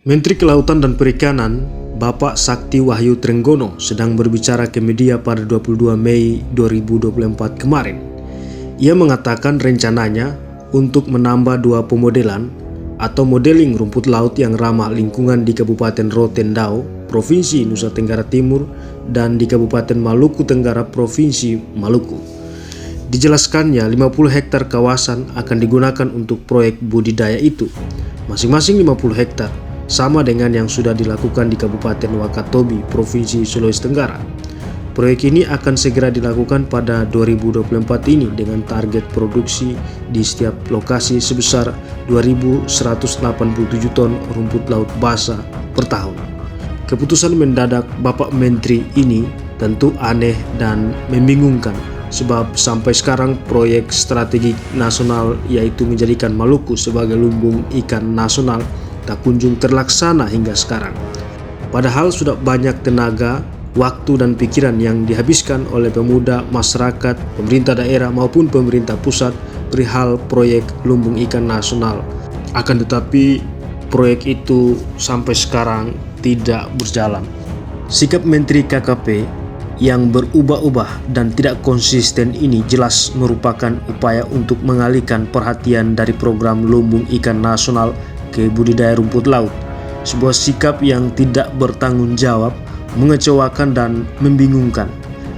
Menteri Kelautan dan Perikanan, Bapak Sakti Wahyu Trenggono sedang berbicara ke media pada 22 Mei 2024 kemarin. Ia mengatakan rencananya untuk menambah 2 pemodelan atau modeling rumput laut yang ramah lingkungan di Kabupaten Rotendao, Provinsi Nusa Tenggara Timur, dan di Kabupaten Maluku Tenggara, Provinsi Maluku. Dijelaskannya 50 hektar kawasan akan digunakan untuk proyek budidaya itu, masing-masing 50 hektar, sama dengan yang sudah dilakukan di Kabupaten Wakatobi, Provinsi Sulawesi Tenggara. Proyek ini akan segera dilakukan pada 2024 ini dengan target produksi di setiap lokasi sebesar 2.187 ton rumput laut basah per tahun. Keputusan mendadak Bapak Menteri ini tentu aneh dan membingungkan, sebab sampai sekarang proyek strategi nasional yaitu menjadikan Maluku sebagai lumbung ikan nasional tak kunjung terlaksana hingga sekarang. Padahal sudah banyak tenaga, waktu dan pikiran yang dihabiskan oleh pemuda, masyarakat, pemerintah daerah maupun pemerintah pusat perihal proyek lumbung ikan nasional. Akan tetapi proyek itu sampai sekarang tidak berjalan. Sikap Menteri KKP yang berubah-ubah dan tidak konsisten ini jelas merupakan upaya untuk mengalihkan perhatian dari program lumbung ikan nasional ke budidaya rumput laut. Sebuah sikap yang tidak bertanggung jawab, mengecewakan dan membingungkan.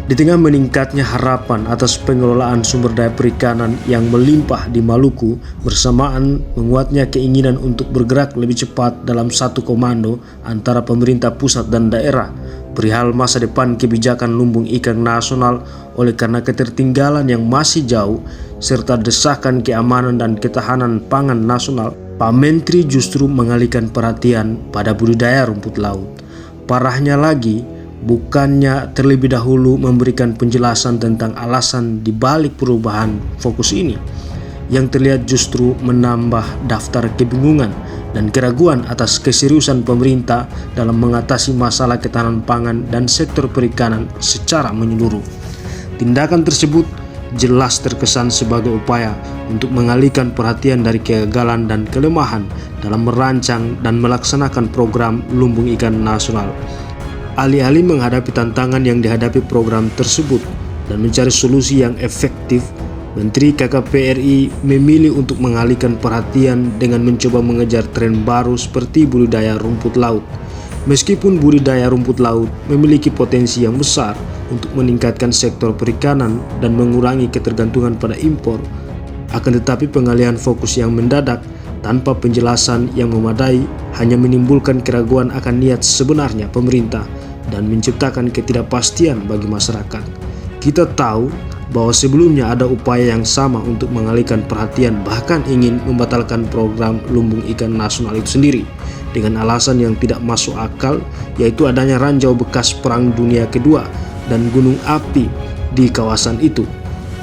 Di tengah meningkatnya harapan atas pengelolaan sumber daya perikanan yang melimpah di Maluku, bersamaan menguatnya keinginan untuk bergerak lebih cepat dalam satu komando antara pemerintah pusat dan daerah perihal masa depan kebijakan lumbung ikan nasional. Oleh karena ketertinggalan yang masih jauh serta desakan keamanan dan ketahanan pangan nasional, Pak Menteri justru mengalihkan perhatian pada budidaya rumput laut. Parahnya lagi, bukannya terlebih dahulu memberikan penjelasan tentang alasan dibalik perubahan fokus ini, yang terlihat justru menambah daftar kebingungan dan keraguan atas keseriusan pemerintah dalam mengatasi masalah ketahanan pangan dan sektor perikanan secara menyeluruh. Tindakan tersebut jelas terkesan sebagai upaya untuk mengalihkan perhatian dari kegagalan dan kelemahan dalam merancang dan melaksanakan program lumbung ikan nasional. Alih-alih menghadapi tantangan yang dihadapi program tersebut dan mencari solusi yang efektif, Menteri KKP RI memilih untuk mengalihkan perhatian dengan mencoba mengejar tren baru seperti budidaya rumput laut. Meskipun budidaya rumput laut memiliki potensi yang besar untuk meningkatkan sektor perikanan dan mengurangi ketergantungan pada impor, akan tetapi pengalihan fokus yang mendadak tanpa penjelasan yang memadai hanya menimbulkan keraguan akan niat sebenarnya pemerintah dan menciptakan ketidakpastian bagi masyarakat. Kita tahu bahwa sebelumnya ada upaya yang sama untuk mengalihkan perhatian, bahkan ingin membatalkan program lumbung ikan nasional itu sendiri dengan alasan yang tidak masuk akal, yaitu adanya ranjau bekas Perang Dunia Kedua dan gunung api di kawasan itu.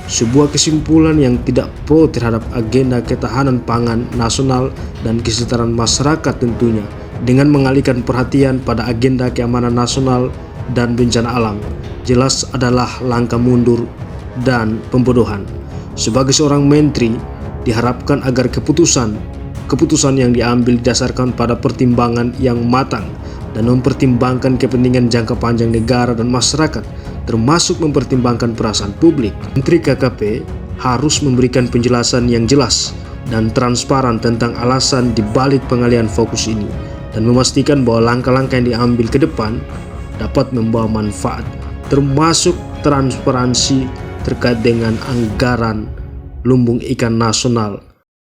Sebuah kesimpulan yang tidak pro terhadap agenda ketahanan pangan nasional dan kesejahteraan masyarakat tentunya, dengan mengalihkan perhatian pada agenda keamanan nasional dan bencana alam, jelas adalah langkah mundur dan pembodohan. Sebagai seorang menteri, diharapkan agar keputusan yang diambil didasarkan pada pertimbangan yang matang dan mempertimbangkan kepentingan jangka panjang negara dan masyarakat, termasuk mempertimbangkan perasaan publik. Menteri KKP harus memberikan penjelasan yang jelas dan transparan tentang alasan dibalik pengalihan fokus ini, dan memastikan bahwa langkah-langkah yang diambil ke depan dapat membawa manfaat, termasuk transparansi terkait dengan anggaran lumbung ikan nasional